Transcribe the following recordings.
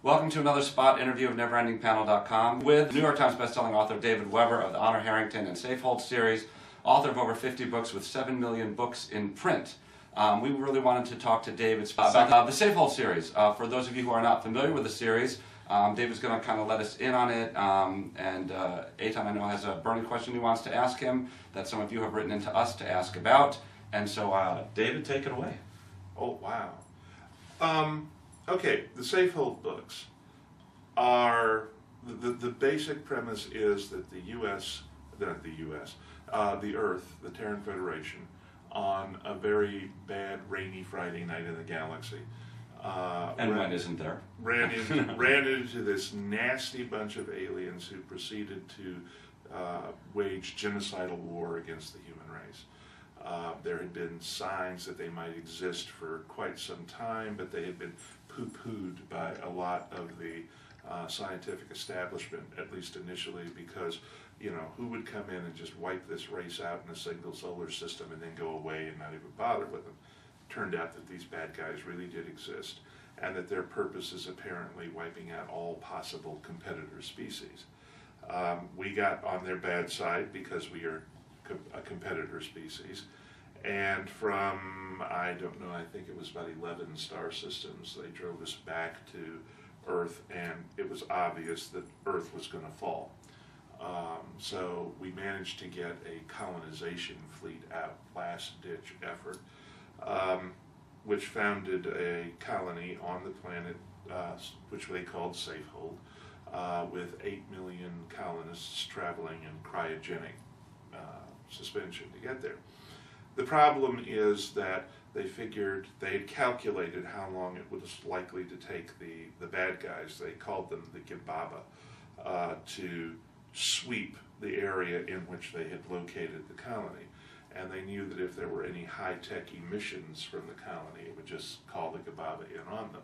Welcome to another spot interview of NeverEndingPanel.com with New York Times bestselling author David Weber of the Honor Harrington and Safehold series, author of over 50 books with 7 million books in print. We really wanted to talk to David about the Safehold series. For those of you who are not familiar with the series, David's going to kind of let us in on it, and Eitan, I know, has a burning question he wants to ask him that some of you have written into us to ask about. And so, David, take it away. Oh, wow. Okay, the Safehold books are, the basic premise is that the Earth, the Terran Federation, on a very bad rainy Friday night in the galaxy, when isn't there? ran into this nasty bunch of aliens who proceeded to wage genocidal war against the human race. There had been signs that they might exist for quite some time, but they had been poo-pooed by a lot of the scientific establishment, at least initially, because, you know, who would come in and just wipe this race out in a single solar system and then go away and not even bother with them? Turned out that these bad guys really did exist, and that their purpose is apparently wiping out all possible competitor species. We got on their bad side because we are a competitor species, and from, I don't know, I think it was about 11 star systems, they drove us back to Earth, and it was obvious that Earth was going to fall. So we managed to get a colonization fleet out, last-ditch effort, which founded a colony on the planet, which they called Safehold, with 8 million colonists traveling in cryogenic suspension to get there. The problem is that they figured, they had calculated how long it was likely to take the bad guys, they called them the Gibaba, to sweep the area in which they had located the colony. And they knew that if there were any high-tech emissions from the colony, it would just call the Gibaba in on them.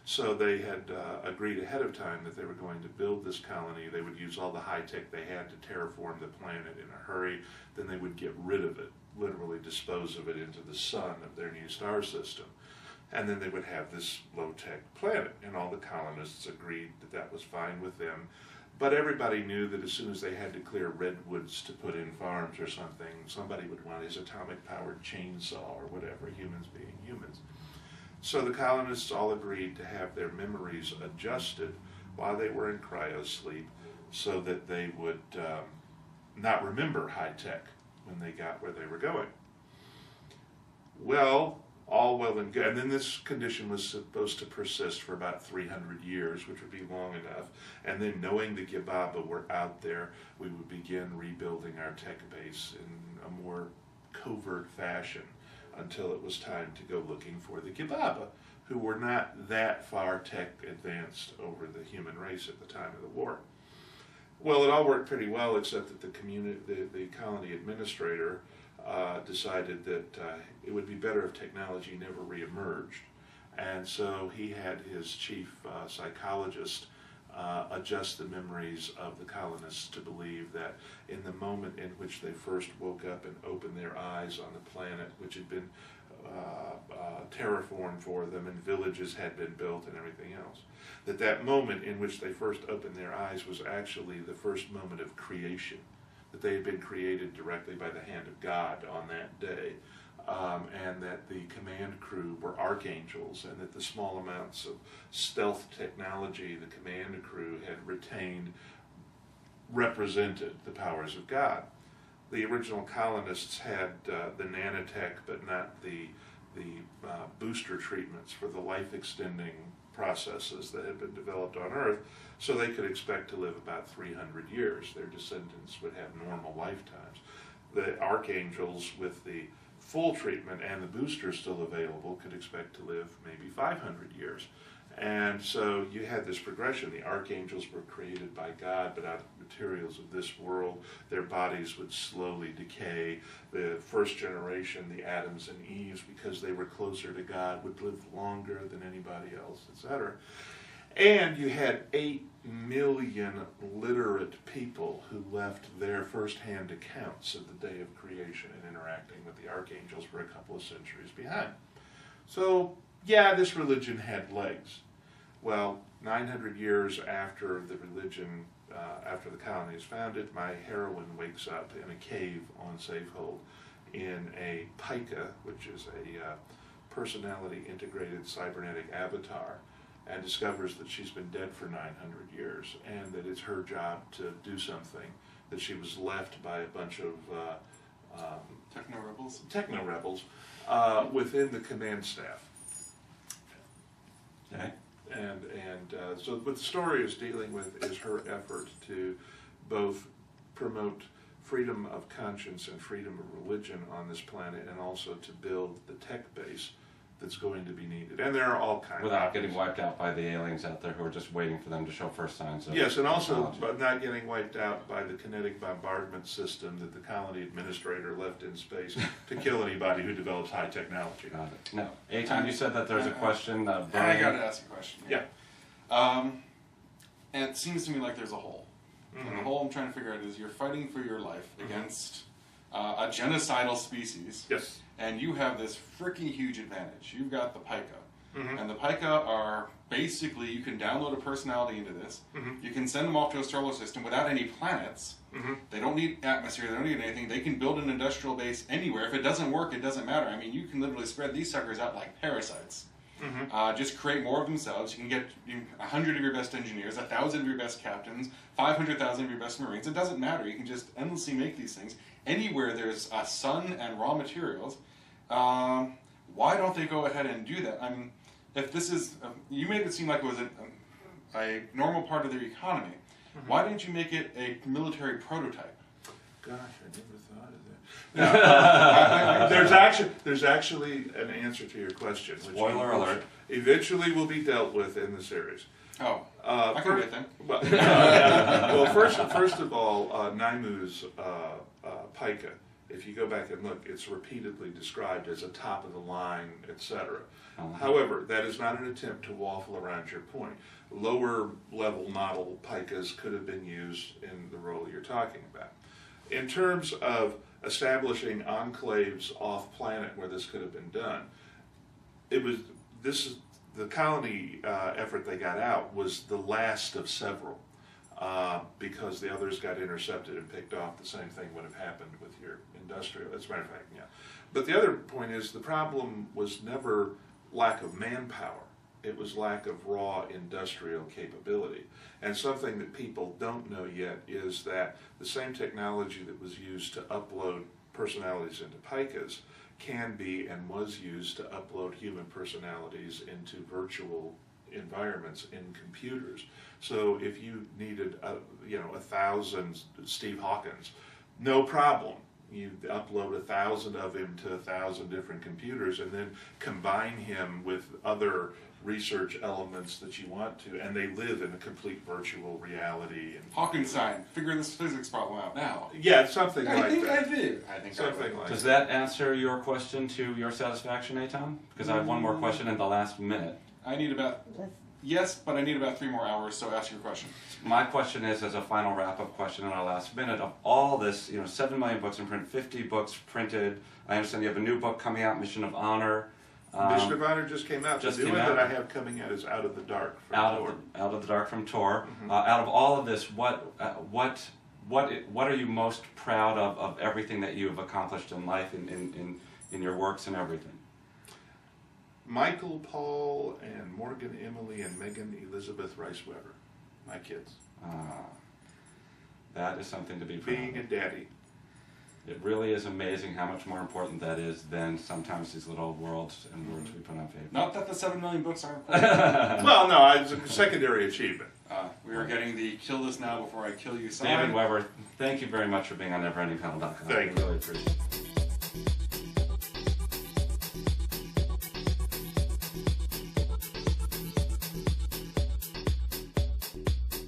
So they had agreed ahead of time that they were going to build this colony. They would use all the high-tech they had to terraform the planet in a hurry. Then they would get rid of it, literally dispose of it into the sun of their new star system. And then they would have this low-tech planet. And all the colonists agreed that that was fine with them. But everybody knew that as soon as they had to clear redwoods to put in farms or something, somebody would want his atomic-powered chainsaw or whatever, humans being humans. So the colonists all agreed to have their memories adjusted while they were in cryosleep so that they would not remember high-tech when they got where they were going. Well, all well and good. And then this condition was supposed to persist for about 300 years, which would be long enough. And then, knowing the Gibaba were out there, we would begin rebuilding our tech base in a more covert fashion until it was time to go looking for the Gibaba, who were not that far tech advanced over the human race at the time of the war. Well, it all worked pretty well, except that the colony administrator decided that it would be better if technology never reemerged. And so he had his chief psychologist adjust the memories of the colonists to believe that in the moment in which they first woke up and opened their eyes on the planet, which had been terraformed for them and villages had been built and everything else, that moment in which they first opened their eyes was actually the first moment of creation, that they had been created directly by the hand of God on that day, and that the command crew were archangels, and that the small amounts of stealth technology the command crew had retained represented the powers of God. The original colonists had the nanotech, but not the booster treatments for the life-extending processes that had been developed on Earth, so they could expect to live about 300 years. Their descendants would have normal lifetimes. The archangels, with the full treatment and the booster still available, could expect to live maybe 500 years. And so you had this progression. The archangels were created by God, but out of materials of this world. Their bodies would slowly decay. The first generation, the Adams and Eves, because they were closer to God, would live longer than anybody else, etc. And you had 8 million literate people who left their first-hand accounts of the day of creation and interacting with the archangels were a couple of centuries behind. So, yeah, this religion had legs. Well, 900 years after the religion, after the colony is founded, my heroine wakes up in a cave on Safehold in a pica, which is a personality integrated cybernetic avatar, and discovers that she's been dead for 900 years and that it's her job to do something, that she was left by a bunch of techno-rebels within the command staff. Okay. And so what the story is dealing with is her effort to both promote freedom of conscience and freedom of religion on this planet, and also to build the tech base that's going to be needed. And there are all kinds Without of getting wiped out by the aliens out there who are just waiting for them to show first signs of Yes, and also technology. but not getting wiped out by the kinetic bombardment system that the colony administrator left in space to kill anybody who develops high technology. Got it. No. Eitan, you said that there's a question. I Brian. got to ask a question. Yeah. And it seems to me like there's a hole. And the Mhm. hole I'm trying to figure out is you're fighting for your life against a genocidal species, Yes. and you have this freaking huge advantage. You've got the pica. Mhm. And the pica are basically, you can download a personality into this. Mhm. You can send them off to a solar system without any planets. Mhm. They don't need atmosphere, they don't need anything. They can build an industrial base anywhere. If it doesn't work, it doesn't matter. I mean, you can literally spread these suckers out like parasites. Just create more of themselves. You can get 100 of your best engineers, 1,000 of your best captains, 500,000 of your best Marines. It doesn't matter. You can just endlessly make these things. Anywhere there's a sun and raw materials, why don't they go ahead and do that? I mean, if this is, you made it seem like it was a normal part of their economy. Why didn't you make it a military prototype? Gosh, I never thought of that. No, there's actually an answer to your question. Which Spoiler alert. Eventually will be dealt with in the series. Oh, I can wait then. Well, first of all, Naimu's pica, if you go back and look, it's repeatedly described as a top-of-the-line, etc. However, that is not an attempt to waffle around your point. Lower-level model picas could have been used in the role you're talking about. In terms of establishing enclaves off-planet where this could have been done, the colony effort they got out was the last of several, because the others got intercepted and picked off. The same thing would have happened with your industrial, as a matter of fact, yeah. But the other point is the problem was never lack of manpower. It was lack of raw industrial capability. And something that people don't know yet is that the same technology that was used to upload personalities into picas can be and was used to upload human personalities into virtual environments in computers. So if you needed 1,000 Steve Hawkins, no problem. You upload 1,000 of him to 1,000 different computers and then combine him with other research elements that you want to, and they live in a complete virtual reality. And Hawkenstein, figure this physics problem out now. yeah, something like I think that. I did. I think Something like Does that. that answer your question to your satisfaction, Eitan? Because I have one more question in the last minute. I need about, yes, but I need about 3 more hours, so ask your question. My question is, as a final wrap-up question in our last minute, of all this, 7 million books in print, 50 books printed. I understand you have a new book coming out, Mission of Honor. Mission of Honor just came out. just The new came one out. that I have coming out is Out of the Dark. From Out Tor. of the Dark from Tor. Out of all of this, what are you most proud of everything that you have accomplished in life, in your works and everything? Michael, Paul, and Morgan, Emily, and Megan Elizabeth Rice Weber, my kids. That is something to be proud Being a of. daddy. It really is amazing how much more important that is than sometimes these little worlds and words we put on paper. Not that the 7 million books aren't important. Well, no, it's a secondary achievement. We are getting the kill this now before I kill you sign. David Weber, thank you very much for being on NeverEndingPanel.com. Thank you. Really appreciate it.